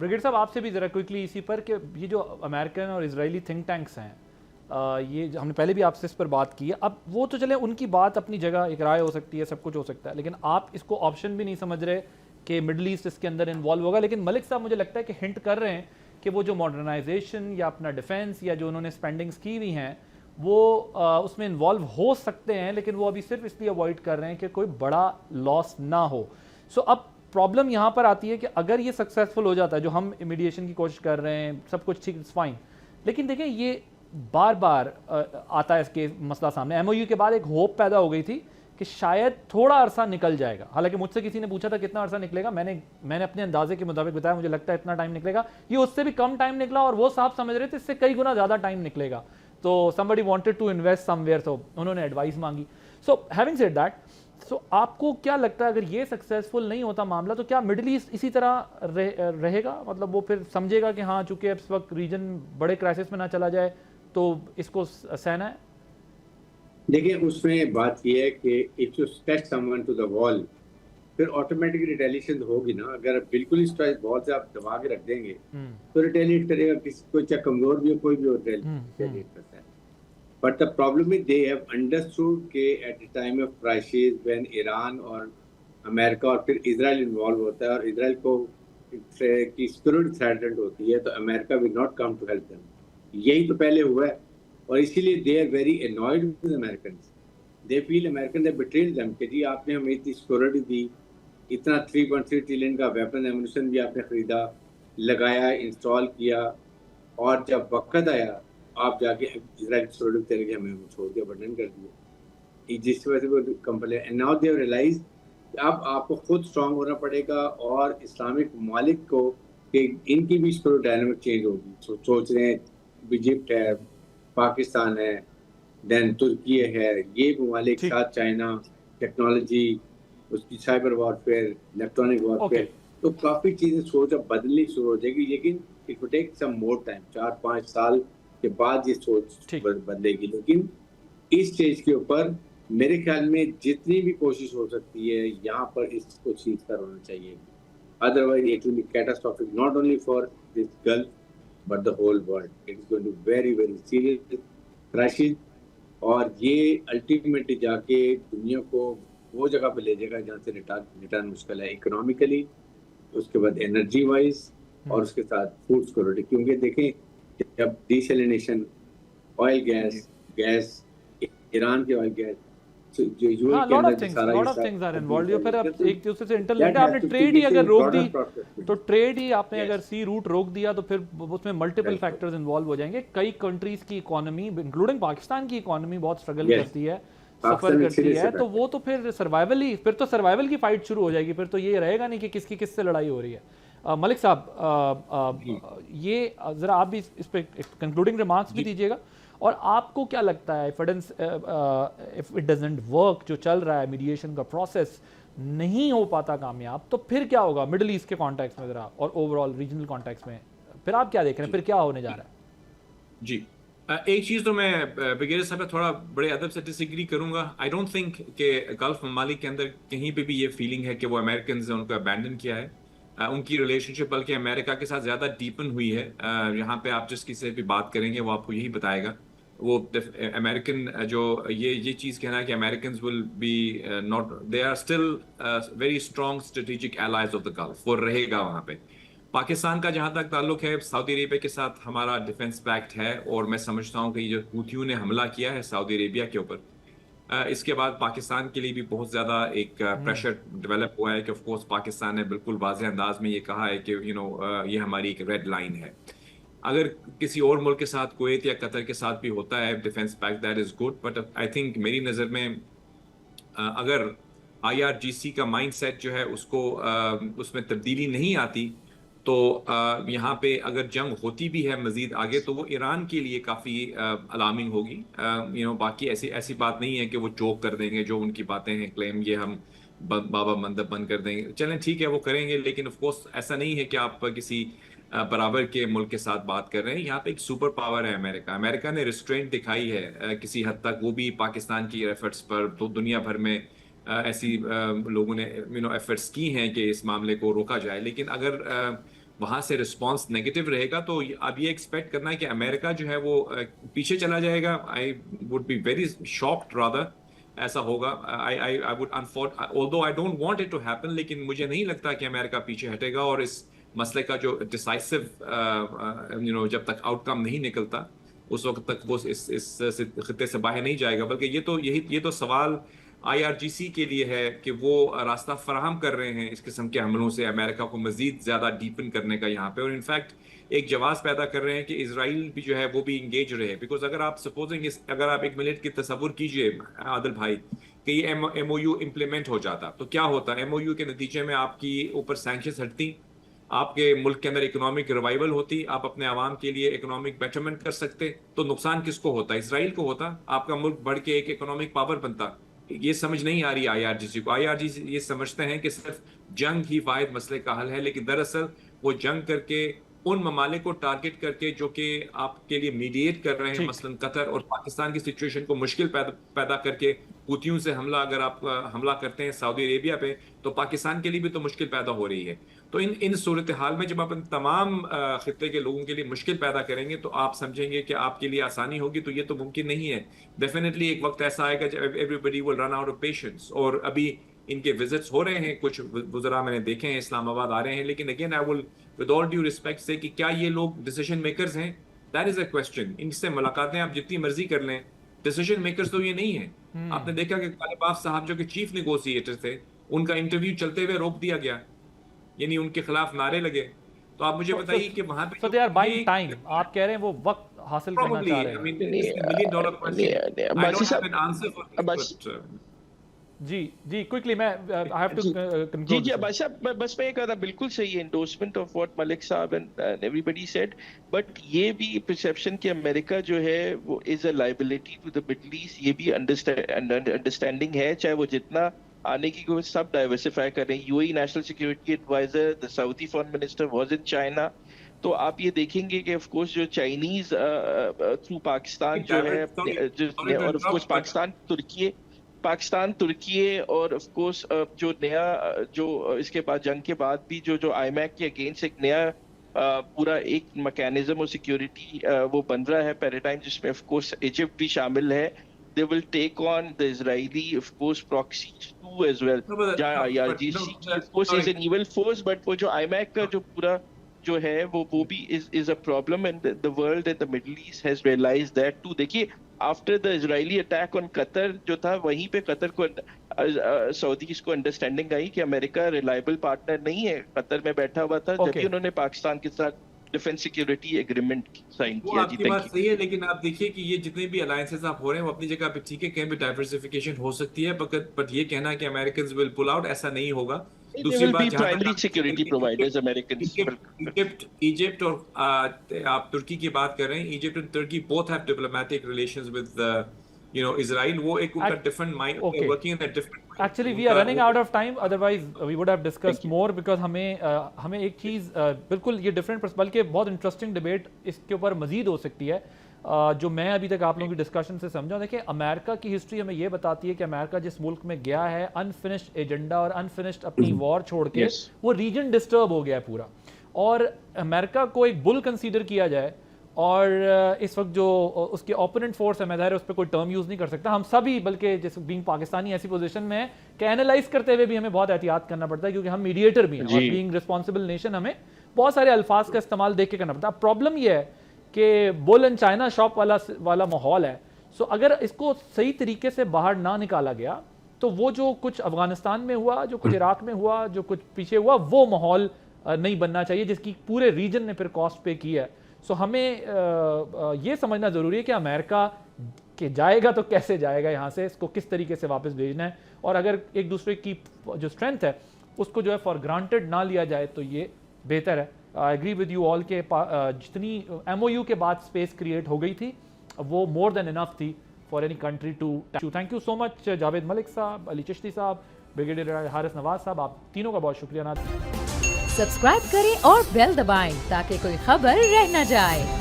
Brigade साहब आपसे भी ज़रा क्विकली इसी पर कि ये जो अमेरिकन और इजरायली थिंक टैंक्स हैं, ये हमने पहले भी आपसे इस पर बात की है। अब वो तो चले, उनकी बात अपनी जगह, एक राय हो सकती है, सब कुछ हो सकता है, लेकिन आप इसको ऑप्शन भी नहीं समझ रहे कि मिडल ईस्ट इसके अंदर इन्वॉल्व होगा। लेकिन मलिक साहब मुझे लगता है कि हिंट कर रहे हैं कि वो जो मॉडर्नाइजेशन या अपना डिफेंस या जो उन्होंने स्पेंडिंग्स की हुई हैं वो उसमें इन्वॉल्व हो सकते हैं, लेकिन वो अभी सिर्फ इसलिए अवॉइड कर रहे हैं कि कोई बड़ा लॉस ना हो। सो अब प्रॉब्लम यहाँ पर आती है कि अगर ये सक्सेसफुल हो जाता है, जो हम मीडिएशन की कोशिश कर रहे हैं, सब कुछ ठीक, इट्स फाइन, लेकिन देखिए ये बार बार आता है इसके मसला सामने। एमओयू के बाद एक होप पैदा हो गई थी कि शायद थोड़ा अरसा निकल जाएगा। हालांकि मुझसे किसी ने पूछा था कितना अरसा निकलेगा, मैंने अपने अंदाजे के मुताबिक बताया मुझे लगता है इतना टाइम निकलेगा। ये उससे भी कम टाइम निकला और वो साहब समझ रहे थे इससे कई गुना ज़्यादा टाइम निकलेगा। तो somebody wanted to invest somewhere, तो उन्होंने एडवाइस मांगी। सो हैविंग सेड दैट, सो आपको क्या लगता है अगर ये सक्सेसफुल नहीं होता मामला, तो क्या मिडिल ईस्ट इसी तरह रहेगा? मतलब वो फिर समझेगा कि हाँ चूंकि इस वक्त रीजन बड़े क्राइसिस में ना चला जाए तो इसको सहना है? देखिए, उसमें बात यह है कि if you stretch someone to the wall, फिर ऑटोमेटिक रिटेलिएशन होगी ना। अगर बिल्कुल इस वॉल से आप दबा के रख देंगे तो रिटेलिएट करेगा, किसी कोई चाहे कमजोर भी हो, कोई भी रिटेलिएट करता है। But the problem is they have understood के at the time of crisis when Iran और अमेरिका और फिर इजराइल इन्वॉल्व होता है और इजराइल को की सिक्योरिटी थ्रेटन्ड होती है, तो America will not come to help them. यही तो पहले हुआ है और इसीलिए they are very annoyed with Americans. They feel American they betrayed them कि जी आपने हमें इतनी सिक्योरिटी दी, इतना 3.3 ट्रिलियन का वेपन एमुनिशन भी आपने खरीदा, लगाया, इंस्टॉल किया, और जब वक्त आया आप जाके इजराइल की सिक्योरिटी तेरे के हमें छोड़ दिया, बर्डन कर दिया, जिस वजह से वो complain. And now they have realise अब आपको खुद स्ट्रांग होना पड़ेगा और इस्लामिक ममालिक को कि इनकी भी सिक्योरिटी डायनामिक चेंज होगी। सोच रहे हैं इजिप्ट है, पाकिस्तान है, देन तुर्की है, ये ममालिक साथ चाइना, टेक्नोलॉजी, उसकी साइबर वॉरफेयर, इलेक्ट्रॉनिक वॉरफेयर, तो काफ़ी चीज़ें सोच अब बदलनी शुरू हो जाएगी। लेकिन it will take some more time, 4-5 साल के बाद ये सोच बदलेगी। लेकिन इस स्टेज के ऊपर मेरे ख्याल में जितनी भी कोशिश हो सकती है यहाँ पर इसको ठीक कर होना चाहिए। Otherwise it will be catastrophic not only for this gulf but the whole world. It is going to very very serious crisis, और ये अल्टीमेटली जाके दुनिया को वो जगह पे ले जाएगा जहाँ से रिटर्न मुश्किल है, इकोनॉमिकली, उसके बाद एनर्जी वाइज, और उसके साथ फूड सिक्योरिटी। क्योंकि देखें जब डिसैलिनेशन, ऑयल गैस, ईरान के oil gas, lot of things are involved. फिर अब एक दूसरे से इंटरलिंक्ड है। आपने ट्रेड ही अगर रोक दी तो ट्रेड ही आपने अगर सी रूट रोक दिया तो फिर उसमें मल्टीपल फैक्टर्स इन्वॉल्व हो जाएंगे। कई कंट्रीज की इकोनॉमी इंक्लूडिंग पाकिस्तान की इकोनॉमी बहुत स्ट्रगल करती है, सफर करती है, तो वो तो फिर सर्वाइवल की फाइट शुरू हो जाएगी। फिर तो ये रहेगा नहीं कि किसकी किससे लड़ाई हो रही है। मलिक साहब, ये जरा आप भी इस पे कंक्लूडिंग रिमार्क्स भी दीजिएगा। और आपको क्या लगता है इफ इट डजंट वर्क, जो चल रहा है मीडिएशन का प्रोसेस नहीं हो पाता कामयाब, तो फिर क्या होगा मिडिल ईस्ट के कॉन्टेक्स्ट में जरा, और ओवरऑल रीजनल कॉन्टेक्स्ट में फिर आप क्या देख रहे हैं, फिर क्या होने जा रहा है? जी, एक चीज़ तो मैं ब्रिगेडियर साहब थोड़ा बड़े अदब से डिसएग्री करूंगा। आई डोंट थिंक कि गल्फ ममालिक के अंदर कहीं पे भी ये फीलिंग है कि वो अमेरिकन ने उनको अबैंडन किया है। उनकी रिलेशनशिप बल्कि अमेरिका के साथ ज़्यादा डीपन हुई है। यहाँ पे आप जिस किसी से भी बात करेंगे वो आपको यही बताएगा। वो अमेरिकन जो ये चीज़ कहना है कि American will be not, they are still very strong strategic allies of the gulf, वो रहेगा वहाँ पे। पाकिस्तान का जहाँ तक ताल्लुक है, सऊदी अरेबिया के साथ हमारा डिफेंस पैक्ट है, और मैं समझता हूँ कि जो हूथियों ने हमला किया है सऊदी अरेबिया के ऊपर, इसके बाद पाकिस्तान के लिए भी बहुत ज़्यादा एक प्रेशर डेवलप हुआ है कि ऑफ कोर्स पाकिस्तान ने बिल्कुल वाज़ेह अंदाज में ये कहा है कि ये हमारी एक रेड लाइन है। अगर किसी और मुल्क के साथ, कुवैत या कतर के साथ भी होता है defence pact, that is good, but I think मेरी नज़र में अगर IRGC का माइंडसेट जो है उसको उसमें तब्दीली नहीं आती, तो यहाँ पे अगर जंग होती भी है मजीद आगे, तो वो ईरान के लिए काफ़ी अलार्मिंग होगी। बाकी ऐसी बात नहीं है कि वो चोक कर देंगे, जो उनकी बातें हैं क्लेम ये हम बाबा मंदब बंद कर देंगे, चलें ठीक है वो करेंगे, लेकिन ऑफ कोर्स ऐसा नहीं है कि आप किसी बराबर के मुल्क के साथ बात कर रहे हैं। यहाँ पे एक सुपर पावर है अमेरिका ने रिस्ट्रेंट दिखाई है किसी हद तक, वो भी पाकिस्तान की एफर्ट्स पर। तो दुनिया भर में ऐसी लोगों ने एफर्ट्स की हैं कि इस मामले को रोका जाए, लेकिन अगर वहां से रिस्पांस नेगेटिव रहेगा, तो अब ये एक्सपेक्ट करना है कि अमेरिका जो है वो पीछे चला जाएगा, I would be very shocked rather ऐसा होगा। I would although I don't want it to happen, लेकिन मुझे नहीं लगता कि अमेरिका पीछे हटेगा और इस मसले का जो डिसाइसिव जब तक आउटकम नहीं निकलता उस वक्त तक वो इस खित्ते से बाहर नहीं जाएगा। बल्कि ये तो सवाल IRGC के लिए है कि वो रास्ता फराहम कर रहे हैं इस किस्म के हमलों से अमेरिका को मजीद ज्यादा डीपन करने का यहाँ पे, और इनफैक्ट एक जवाब पैदा कर रहे हैं कि इसराइल भी जो है वो भी इंगेज रहे। बिकॉज अगर आप सपोजिंग अगर आप एक मिनट की तस्वुर कीजिए आदिल भाई कि ये MOU इम्प्लीमेंट हो जाता तो क्या होता। MOU के नतीजे में आपकी ऊपर सैंक्शंस हटती, आपके मुल्क के अंदर इकोनॉमिक रिवाइवल होती, आप अपने आवाम के लिए इकोनॉमिक बेटरमेंट कर सकते। तो नुकसान किसको होता? इसराइल को होता, आपका मुल्क बढ़ के एक इकोनॉमिक पावर बनता। ये समझ नहीं आ रही IRGC को। IRGC ये समझते हैं कि सिर्फ जंग ही वाहिद मसले का हल है, लेकिन दरअसल वो जंग करके उन ममालिक को टारगेट करके जो कि आपके लिए मीडिएट कर रहे हैं, मसलन कतर और पाकिस्तान की सिचुएशन को मुश्किल पैदा करके हूथियों से अगर आप हमला करते हैं सऊदी अरेबिया पे, तो पाकिस्तान के लिए भी तो मुश्किल पैदा हो रही है। तो इन सूरत हाल में जब आप तमाम खित्ते के लोगों के लिए मुश्किल पैदा करेंगे तो आप समझेंगे कि आपके लिए आसानी होगी, तो ये तो मुमकिन नहीं है। डेफिनेटली एक वक्त ऐसा आएगा जब everybody will run out of patience. और अभी इनके विजिट्स हो रहे हैं, कुछ वुज़रा मैंने देखे हैं इस्लामाबाद आ रहे हैं, लेकिन again I will with all due respect से कि क्या ये लोग डिसीजन मेकर्स हैं? That is a question. इनसे मुलाकातें आप जितनी मर्जी कर लें, डिसीजन मेकर्स तो ये नहीं है। आपने देखा कि तालिबान साहब जो कि चीफ नेगोशिएटर थे, उनका इंटरव्यू चलते हुए रोक दिया गया, यानी उनके खिलाफ नारे लगे। तो आप मुझे बताइए कि वहां पे so they are buying time, आप कह रहे हैं वो वक्त हासिल करना चाह रहे हैं। I mean, it's the $1 million question. I don't have an answer for this, but जी क्विकली मैं आई हैव टू कंक्लूड। जी अब्बास साहब, बस मैं कह रहा बिल्कुल सही है, एंडोर्समेंट ऑफ व्हाट मलिक साहब एंड एवरीबॉडी सेड, बट ये भी परसेप्शन कि अमेरिका जो है वो is a liability to the Middle East, ये भी अंडरस्टैंडिंग है, चाहे वो जितना आने की कोशिश सब डाइवर्सिफाई कर रहे हैं। UAE national security adviser, the Saudi foreign minister was in China. तो आप ये देखेंगे कि ऑफ कोर्स जो चाइनीज थ्रू पाकिस्तान जो है, और ऑफ कोर्स पाकिस्तान तुर्की और ऑफ कोर्स जो नया जो इसके बाद जंग के बाद भी जो IMAC के अगेंस्ट एक नया पूरा एक मैकेनिज्म और सिक्योरिटी वो बन रहा है पैराडाइम, जिसमें ऑफ कोर्स इजिप्ट भी शामिल है। They will take on the Israeli, of course, proxies too as well. IRGC, of course, is an evil force, but वो जो IMAC का जो पूरा जो है वो भी is a problem, and the world and the Middle East has realized that too. देखिए after the Israeli attack on Qatar जो था, वहीं पे कतर को सऊदीज को अंडरस्टैंडिंग आई कि अमेरिका रिलायबल पार्टनर नहीं है, कतर में बैठा हुआ था जब भी उन्होंने पाकिस्तान के साथ डिफेंस सिक्योरिटी एग्रीमेंट साइन किया। आपकी बात सही है, लेकिन आप देखिए कि ये जितने भी अलायंसेस आप हो रहे हैं वो अपनी जगह पे ठीक है, कहीं भी डाइवर्सिफिकेशन हो सकती है, बट ये कहना कि अमेरिकन्स विल पुल आउट, ऐसा नहीं होगा। दूसरी बात, primary security providers Americans, Egypt और आप तुर्की की बात कर रहे हैं, Egypt and Turkey both have diplomatic relations with Israel, वो एक उनका different mind, working in a different. Actually we are running out of time, otherwise we would have discussed more, because हमें एक चीज़ बिल्कुल ये डिफरेंट, बल्कि बहुत इंटरेस्टिंग डिबेट इसके ऊपर मजीद हो सकती है, जो मैं अभी तक आप लोगों की डिस्कशन से समझा। देखिए अमेरिका की हिस्ट्री हमें ये बताती है कि अमेरिका जिस मुल्क में गया है, अनफिनिश्ड एजेंडा और अनफिनिश्ड अपनी वॉर छोड़ के वो रीजन डिस्टर्ब हो गया है पूरा, और अमेरिका को एक बुल कंसीडर किया जाए, और इस वक्त जो उसके ओपोनेंट फोर्स है, मैं ज़ाहिर उस पर कोई टर्म यूज़ नहीं कर सकता, हम सभी बल्कि जैसे बीइंग पाकिस्तानी ऐसी पोजीशन में है कि एनालाइज करते हुए भी हमें बहुत एहतियात करना पड़ता है, क्योंकि हम मीडिएटर भी हैं और बीइंग रिस्पॉन्सिबल नेशन हमें बहुत सारे अल्फाज का इस्तेमाल देख के करना पड़ता है। प्रॉब्लम यह है कि बुल एंड चाइना शॉप वाला माहौल है। सो अगर इसको सही तरीके से बाहर ना निकाला गया तो वो जो कुछ अफगानिस्तान में हुआ, जो कुछ इराक में हुआ, जो कुछ पीछे हुआ, वो माहौल नहीं बनना चाहिए जिसकी पूरे रीजन ने फिर कॉस्ट पे की है। सो हमें ये समझना ज़रूरी है कि अमेरिका के जाएगा तो कैसे जाएगा यहाँ से, इसको किस तरीके से वापस भेजना है, और अगर एक दूसरे की जो स्ट्रेंथ है उसको जो है फॉर ग्रांटेड ना लिया जाए तो ये बेहतर है। I agree with you all के जितनी MOU के बाद स्पेस क्रिएट हो गई थी वो मोर देन इनफ थी for any country too. Thank you so much Javed Malik sahab, Ali Chishti साहब, ब्रिगेडियर हारिस नवाज साहब, आप तीनों का बहुत शुक्रिया। सब्सक्राइब करें और बेल दबाएं ताकि कोई खबर रह न जाए।